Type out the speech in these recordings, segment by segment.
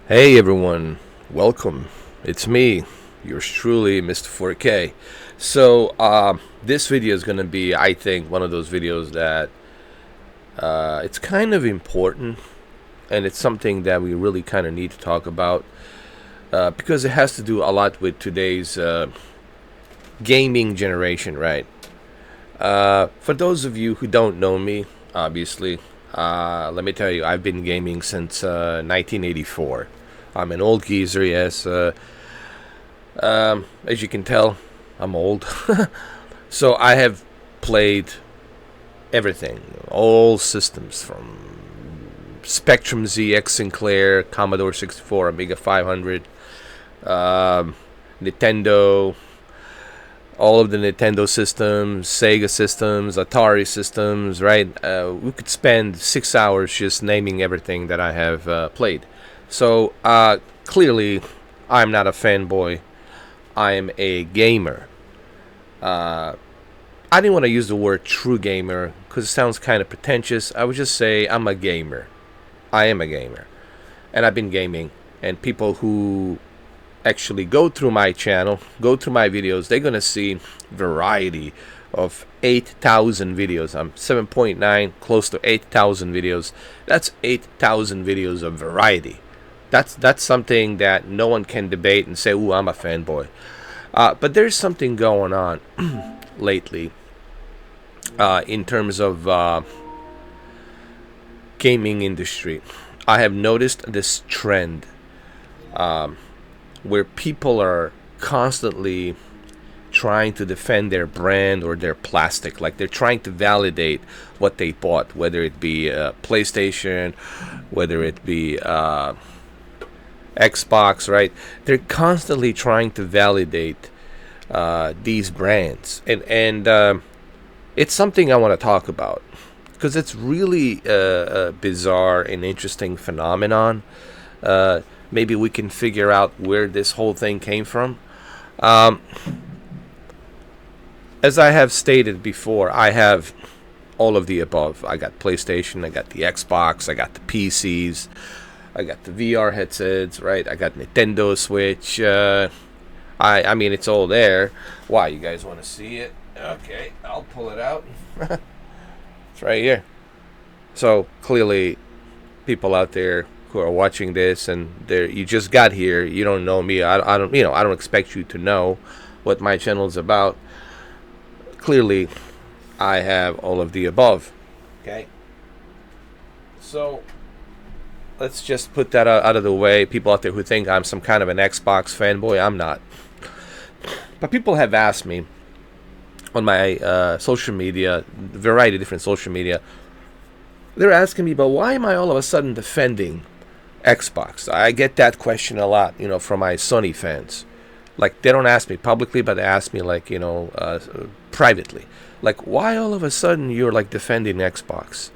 Hey everyone, welcome. It's me, yours truly, Mr. 4K. This video is going to be, I think, one of those videos that it's kind of important, and it's something that we really kind of need to talk about because it has to do a lot with today's gaming generation, right? For those of you who don't know me, obviously, let me tell you, I've been gaming since 1984. I'm an old geezer, yes. As you can tell, I'm old. So I have played everything, all systems from Spectrum ZX Sinclair, Commodore 64, Amiga 500, Nintendo, all of the Nintendo systems, Sega systems, Atari systems, right? We could spend 6 hours just naming everything that I have played. So clearly, I'm not a fanboy. I am a gamer. I didn't want to use the word true gamer because it sounds kind of pretentious. I would just say I'm a gamer. I am a gamer. And I've been gaming. And people who actually go through my channel, go through my videos, they're going to see variety of 8,000 videos. I'm 7.9, close to 8,000 videos. That's 8,000 videos of variety. That's something that no one can debate and say, "Ooh, I'm a fanboy." But there's something going on lately in terms of gaming industry. I have noticed this trend where people are constantly trying to defend their brand or their plastic, like they're trying to validate what they bought, whether it be PlayStation, whether it be Xbox, right? They're constantly trying to validate these brands, and it's something I want to talk about because it's really a bizarre and interesting phenomenon. Maybe we can figure out where this whole thing came from. Um, as I have stated before, I have all of the above. I got PlayStation, I got the Xbox, I got the PCs, I got the VR headsets, right? I got Nintendo Switch. I mean, it's all there. Why, you guys want to see it? Okay, I'll pull it out. It's right here. So clearly, people out there who are watching this and you just got here, you don't know me. I don't, I don't expect you to know what my channel is about. Clearly, I have all of the above. Okay. So let's just put that out of the way. People out there who think I'm some kind of an Xbox fanboy, I'm not. But people have asked me on my social media, variety of different social media, they're asking me, but why am I all of a sudden defending Xbox? I get that question a lot, from my Sony fans. Like, they don't ask me publicly, but they ask me, like, privately. Like, why all of a sudden you're, like, defending Xbox?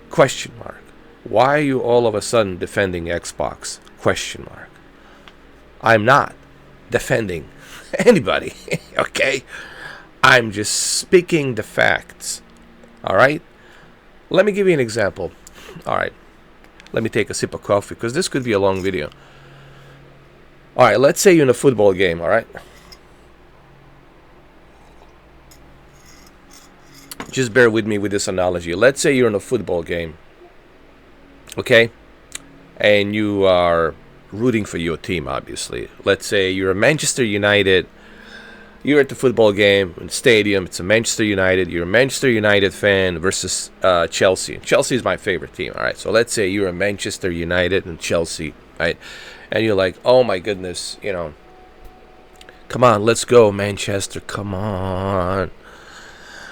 Question mark. Why are you all of a sudden defending Xbox? Question mark. I'm not defending anybody, okay? I'm just speaking the facts, all right? Let me give you an example. All right, let me take a sip of coffee because this could be a long video. All right, let's say you're in a football game, all right? Just bear with me with this analogy. Let's say you're in a football game, okay? And you are rooting for your team, obviously. Let's say you're a Manchester United. You're at the football game in the stadium. It's a Manchester United. You're a Manchester United fan versus Chelsea. Chelsea is my favorite team. All right, so let's say you're a Manchester United and Chelsea, right? And you're like, oh my goodness, come on, let's go, Manchester, come on,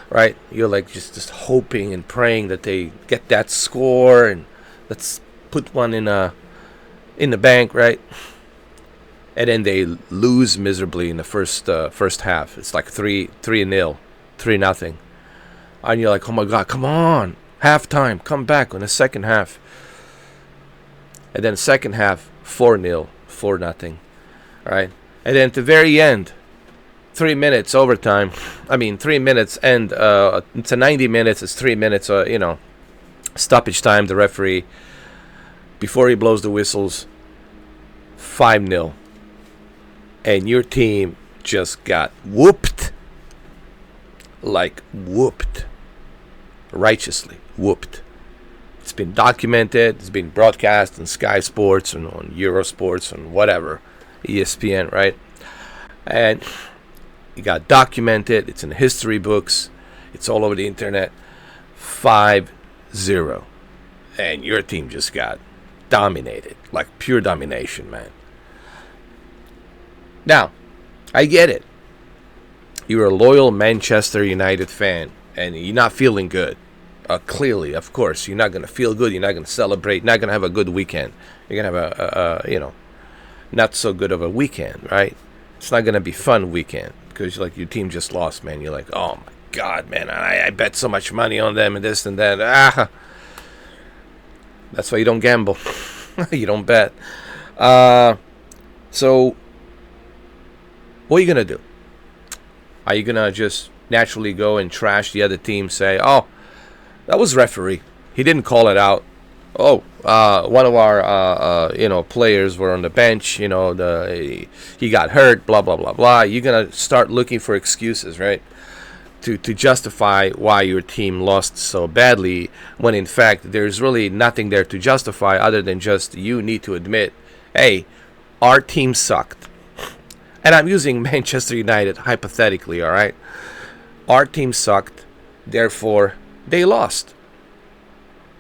right? You're like just hoping and praying that they get that score, and let's put one in the bank, right? And then they lose miserably in the first half. It's like 3-0, 3-0, and you're like, oh my God, come on, halftime, come back on the second half. And then second half, 4-0, 4-0, right? And then at the very end, 3 minutes overtime. I mean, 3 minutes, and it's a 90 minutes. It's 3 minutes. Stoppage time. The referee, before he blows the whistles, 5-0, and your team just got whooped, like whooped, righteously whooped. It's been documented. It's been broadcast on Sky Sports and on Eurosports and whatever, ESPN, right? And it got documented. It's in the history books. It's all over the internet. 5-0, and your team just got dominated, like pure domination, man. Now, I get it. You're a loyal Manchester United fan, and you're not feeling good. Clearly, of course, you're not going to feel good. You're not going to celebrate. You're not going to have a good weekend. You're going to have a not so good of a weekend, right? It's not going to be fun weekend because like your team just lost, man. You're like, oh my God, man, I bet so much money on them and this and that. That's why you don't gamble. You don't bet. So what are you going to do? Are you going to just naturally go and trash the other team, say, oh, that was referee, he didn't call it out. Oh, one of our players were on the bench. He got hurt. Blah blah blah blah. You're gonna start looking for excuses, right? To justify why your team lost so badly, when in fact there's really nothing there to justify other than just you need to admit, hey, our team sucked. And I'm using Manchester United hypothetically, all right? Our team sucked, therefore they lost.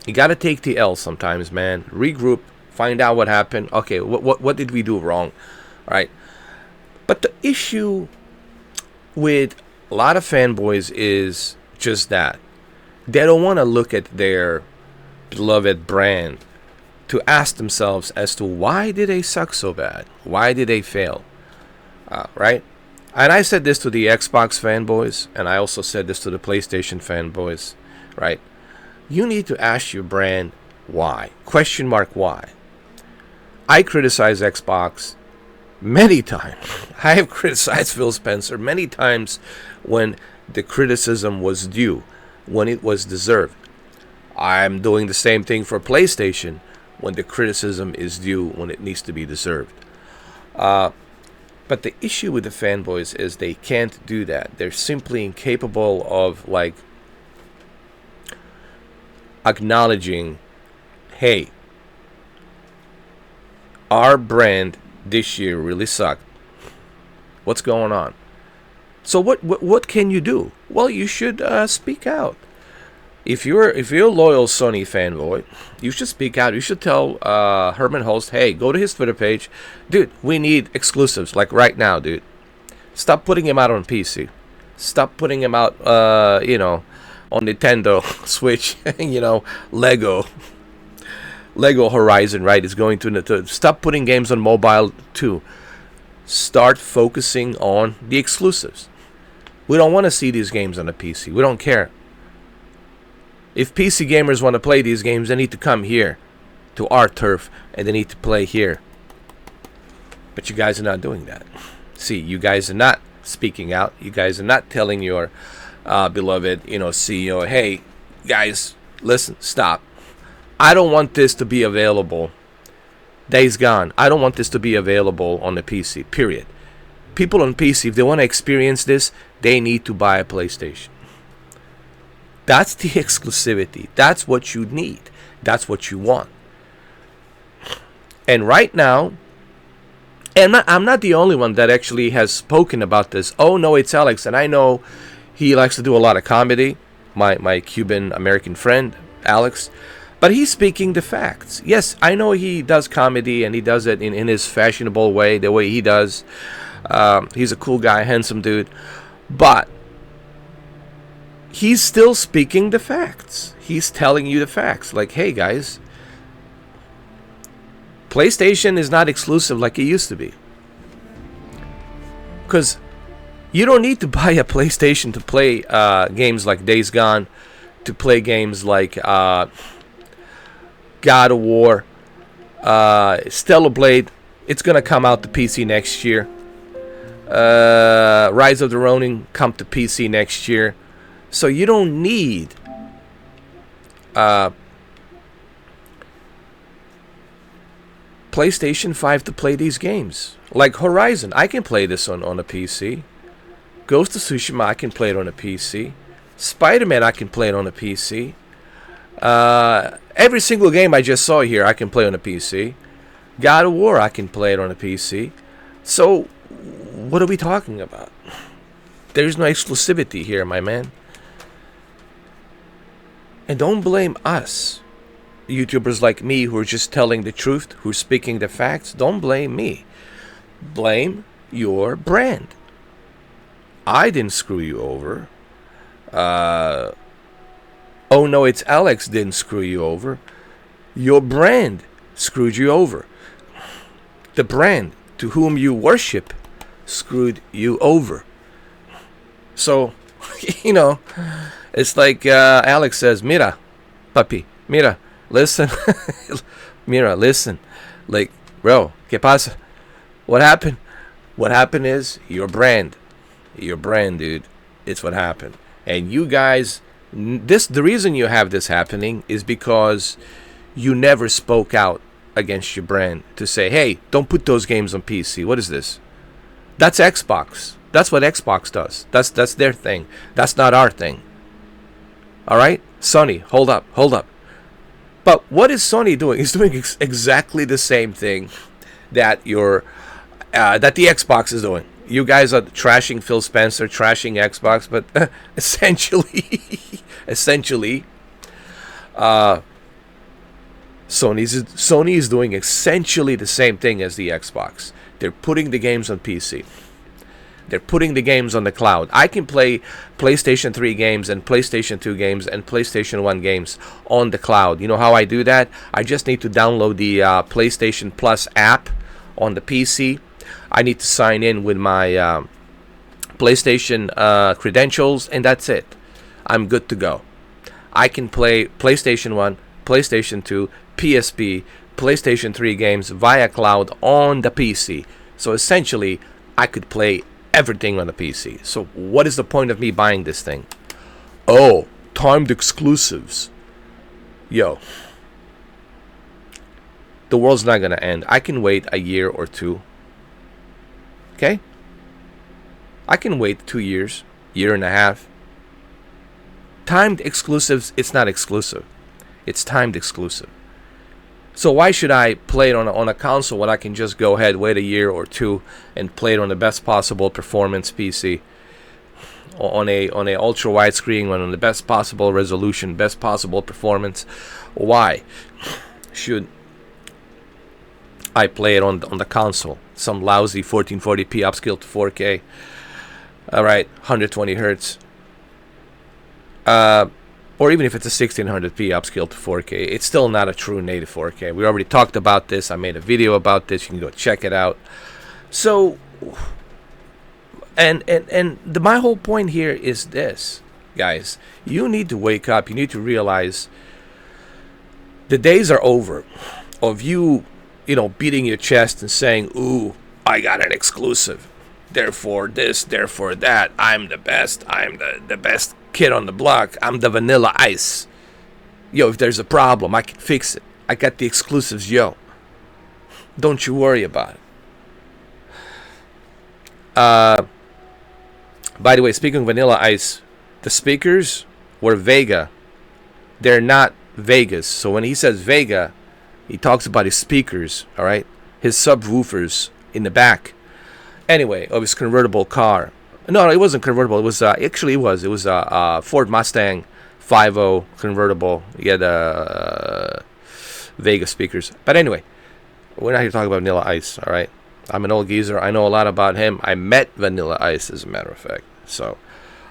You got to take the L sometimes, man. Regroup, find out what happened. Okay, what did we do wrong? All right. But the issue with a lot of fanboys is just that. They don't want to look at their beloved brand to ask themselves as to why did they suck so bad? Why did they fail? Right? And I said this to the Xbox fanboys, and I also said this to the PlayStation fanboys. Right? You need to ask your brand why. Question mark why. I criticize Xbox many times. I have criticized Phil Spencer many times when the criticism was due, when it was deserved. I'm doing the same thing for PlayStation when the criticism is due, when it needs to be deserved. But the issue with the fanboys is they can't do that. They're simply incapable of acknowledging, hey, our brand this year really sucked. What's going on? So what can you do? Well, you should speak out. If you're a loyal Sony fanboy, you should speak out. You should tell Herman Holst, hey, go to his Twitter page, dude. We need exclusives like right now, dude. Stop putting him out on PC. Stop putting him out, on Nintendo Switch. Lego Horizon, right, is going to stop putting games on mobile too. Start focusing on the exclusives. We don't want to see these games on the PC. We don't care. If PC gamers want to play these games, they need to come here to our turf and they need to play here. But you guys are not doing that. See, you guys are not speaking out. You guys are not telling your beloved, CEO, hey, guys, listen, stop. I don't want this to be available. Days Gone. I don't want this to be available on the PC, period. People on PC, if they want to experience this, they need to buy a PlayStation. That's the exclusivity. That's what you need. That's what you want. And right now, and I'm not the only one that actually has spoken about this. Oh, no, it's Alex. And I know he likes to do a lot of comedy, my Cuban-American friend, Alex. But he's speaking the facts. Yes, I know he does comedy, and he does it in his fashionable way, the way he does. He's a cool guy, handsome dude. But he's still speaking the facts. He's telling you the facts. Like, hey, guys, PlayStation is not exclusive like it used to be. Because you don't need to buy a PlayStation to play games like Days Gone, to play games like God of War, Stellar Blade. It's going to come out to PC next year. Rise of the Ronin come to PC next year. So you don't need PlayStation 5 to play these games. Like Horizon, I can play this on a PC. Ghost of Tsushima, I can play it on a PC. Spider-Man, I can play it on a PC. Every single game I just saw here, I can play on a PC. God of War, I can play it on a PC. So, what are we talking about? There's no exclusivity here, my man. And don't blame us, YouTubers like me who are just telling the truth, who are speaking the facts. Don't blame me. Blame your brand. I didn't screw you over. Oh no, it's Alex didn't screw you over. Your brand screwed you over. The brand to whom you worship screwed you over. So, you know, it's like Alex says, Mira, papi, mira, listen. Mira, listen. Like, bro, ¿qué pasa? What happened? What happened is your brand. Your brand, dude. It's what happened. And you guys, the reason you have this happening is because you never spoke out against your brand to say, hey, don't put those games on PC. What is this? That's Xbox. That's what Xbox does. That's their thing. That's not our thing. All right? Sony, hold up. But what is Sony doing? It's doing exactly the same thing that that the Xbox is doing. You guys are trashing Phil Spencer, trashing Xbox, but essentially, Sony is doing essentially the same thing as the Xbox. They're putting the games on PC. They're putting the games on the cloud. I can play PlayStation 3 games and PlayStation 2 games and PlayStation 1 games on the cloud. You know how I do that? I just need to download the PlayStation Plus app on the PC. I need to sign in with my PlayStation credentials, and that's it. I'm good to go. I can play PlayStation 1, PlayStation 2, PSP, PlayStation 3 games via cloud on the PC. So essentially, I could play everything on the PC. So what is the point of me buying this thing? Oh, timed exclusives. Yo. The world's not going to end. I can wait a year or two. Okay? I can wait 2 years, year and a half. Timed exclusives, it's not exclusive. It's timed exclusive. So why should I play it on a console when I can just go ahead, wait a year or two, and play it on the best possible performance PC, on a ultra wide screen, on the best possible resolution, best possible performance? Why should I play it on the console? Some lousy 1440p upscale to 4K. All right, 120 hertz. Or even if it's a 1600p upscale to 4K, it's still not a true native 4K. We already talked about this. I made a video about this. You can go check it out. So, my whole point here is this, guys. You need to wake up. You need to realize the days are over of you beating your chest and saying, ooh, I got an exclusive. Therefore this, therefore that. I'm the best. I'm the best kid on the block. I'm the vanilla ice. Yo, if there's a problem, I can fix it. I got the exclusives, yo. Don't you worry about it. By the way, speaking of vanilla ice, the speakers were Vega. They're not Vegas. So when he says Vega, he talks about his speakers, all right? His subwoofers in the back. Anyway, of his convertible car. No, it wasn't convertible. It was actually it was a Ford Mustang 5.0 convertible. He had Vega speakers. But anyway, we're not here talking about Vanilla Ice, all right? I'm an old geezer. I know a lot about him. I met Vanilla Ice, as a matter of fact. So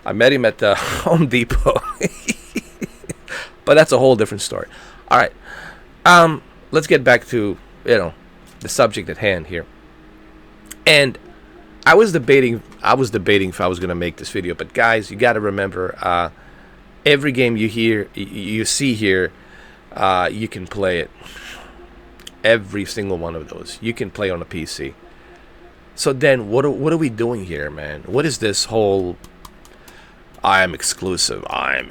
I met him at the Home Depot. But that's a whole different story. All right. Let's get back to, the subject at hand here. And I was debating if I was going to make this video, but guys, you got to remember, every game you see here, you can play it. Every single one of those you can play on a PC. So then what are we doing here, man? What is this whole I'm exclusive, I'm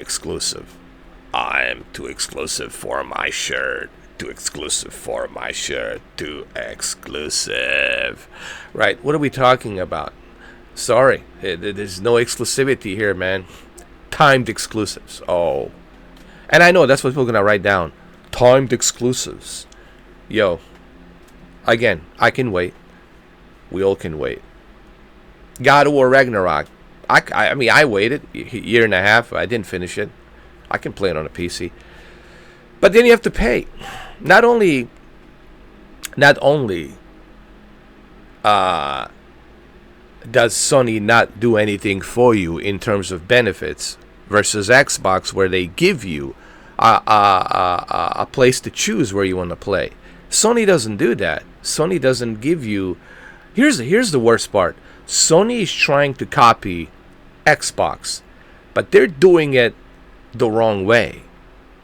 too exclusive for my shirt. Too exclusive for my shirt. Too exclusive. Right, what are we talking about? Sorry, there's no exclusivity here, man. Timed exclusives. Oh. And I know that's what people are going to write down. Timed exclusives. Yo. Again, I can wait. We all can wait. God of War Ragnarok. I mean, I waited a year and a half. I didn't finish it. I can play it on a PC. But then you have to pay. Not only does Sony not do anything for you in terms of benefits versus Xbox, where they give you a place to choose where you want to play. Sony doesn't do that. Sony doesn't give you... Here's the worst part. Sony is trying to copy Xbox, but they're doing it the wrong way.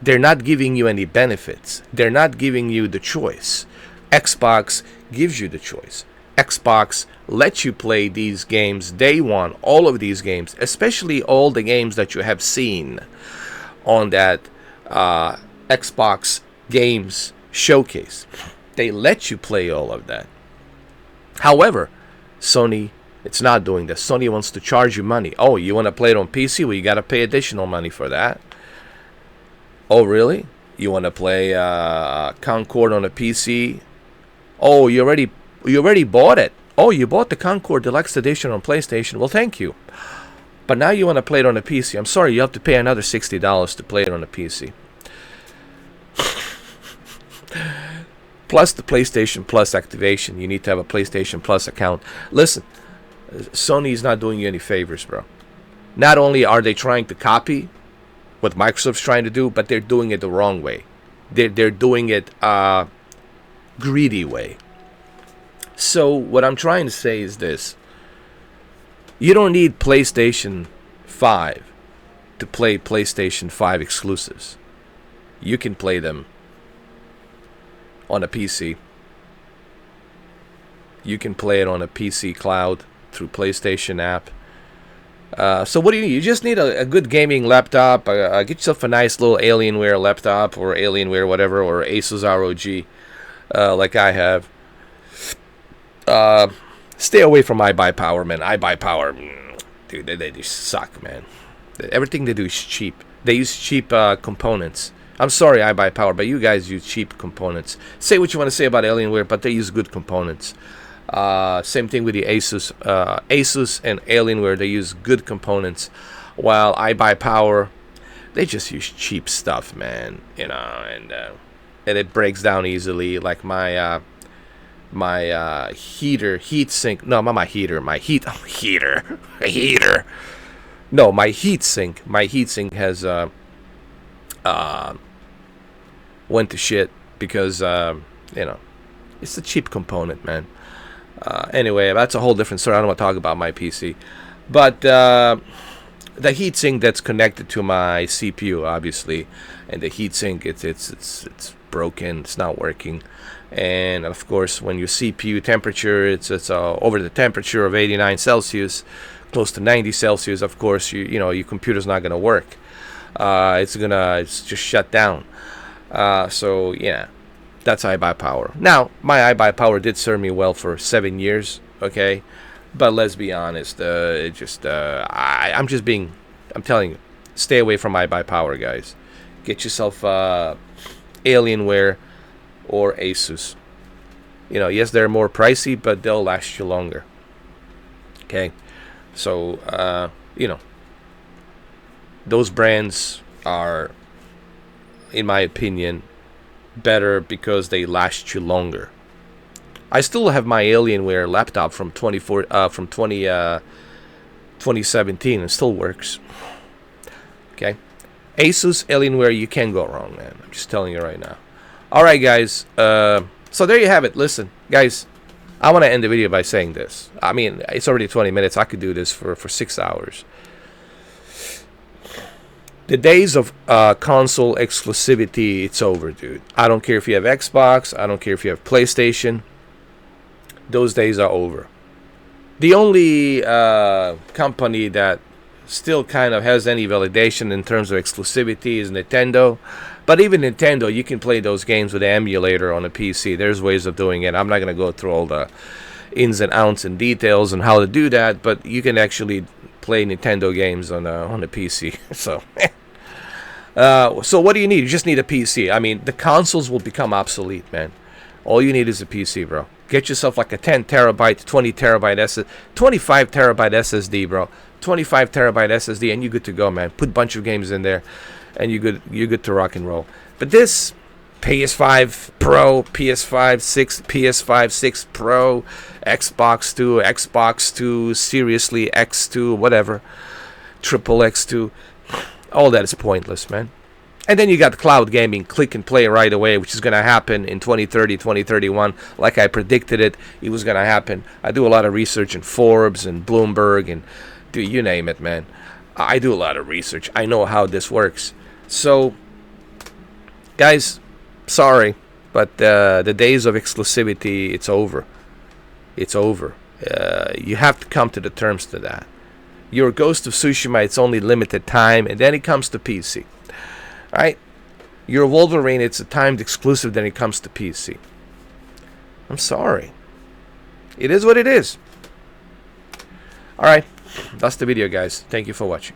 They're not giving you any benefits. They're not giving you the choice. Xbox gives you the choice. Xbox lets you play these games day one, all of these games, especially all the games that you have seen on that Xbox Games Showcase. They let you play all of that. However, Sony, it's not doing that. Sony wants to charge you money. Oh, you want to play it on PC? Well, you got to pay additional money for that. Oh, really? You want to play Concord on a PC? Oh, you already bought it. Oh, you bought the Concord Deluxe Edition on PlayStation. Well, thank you. But now you want to play it on a PC. I'm sorry, you have to pay another $60 to play it on a PC. Plus the PlayStation Plus activation. You need to have a PlayStation Plus account. Listen, Sony's not doing you any favors, bro. Not only are they trying to copy what Microsoft's trying to do, but they're doing it the wrong way. They're doing it greedy way. So what I'm trying to say is this. You don't need PlayStation 5 to play PlayStation 5 exclusives. You can play them on a PC. You can play it on a PC cloud through PlayStation app. So what do you need? You just need a good gaming laptop. Get yourself a nice little Alienware laptop or Alienware whatever, or Asus ROG like I have. Stay away from iBuyPower, man. iBuyPower, dude, they just suck, man. Everything they do is cheap. They use cheap components. I'm sorry, iBuyPower, but you guys use cheap components. Say what you want to say about Alienware, but they use good components. Same thing with the Asus. Asus and Alienware, they use good components, while iBuyPower, they just use cheap stuff, man. You know, and it breaks down easily. Like my heat sink. No, not my heater. My heater. No, my heat sink. My heat sink has went to shit because you know, it's a cheap component, man. Anyway, that's a whole different story. I don't want to talk about my PC, but the heatsink that's connected to my CPU, obviously, and the heatsink, it's broken. It's not working, and of course, when your CPU temperature, it's over the temperature of 89 Celsius, close to 90 Celsius. Of course, you know your computer's not gonna work. It's just shut down. So yeah. That's iBuyPower. Now, my iBuyPower did serve me well for 7 years, okay? But let's be honest, I'm telling you, stay away from iBuyPower, guys. Get yourself Alienware or Asus. You know, yes, they're more pricey, but they'll last you longer. Okay? So, you know, those brands are, in my opinion, better because they last you longer. I still have my Alienware laptop from 2017. It still works. Okay, Asus Alienware, you can't go wrong, man. I'm just telling you right now. All right, guys. So there you have it. Listen, guys, I want to end the video by saying this. I mean, it's already 20 minutes. I could do this for 6 hours. The days of console exclusivity, it's over, dude. I don't care if you have Xbox. I don't care if you have PlayStation. Those days are over. The only company that still kind of has any validation in terms of exclusivity is Nintendo. But even Nintendo, you can play those games with the emulator on a PC. There's ways of doing it. I'm not going to go through all the ins and outs and details on how to do that, but you can actually play Nintendo games on a PC. So, so what do you need? You just need a PC. I mean, the consoles will become obsolete, man. All you need is a PC, bro. Get yourself like a 10 terabyte, 20 terabyte SSD, 25 terabyte SSD, bro. 25 terabyte SSD, and you're good to go, man. Put a bunch of games in there, and you're good to rock and roll. But this PS5 Pro, PS5 6, PS5 6 Pro, Xbox 2, Xbox 2, seriously X2, whatever, triple X2, all that is pointless, man. And then you got cloud gaming, click and play right away, which is going to happen in 2030, 2031. Like I predicted it was going to happen. I do a lot of research in Forbes and Bloomberg and you name it, man. I do a lot of research. I know how this works. So, guys, sorry, but the days of exclusivity, it's over. It's over. You have to come to the terms to that. Your Ghost of Tsushima, it's only limited time, and then it comes to PC. Right? Your Wolverine, it's a timed exclusive, then it comes to PC. I'm sorry. It is what it is. Alright, that's the video, guys. Thank you for watching.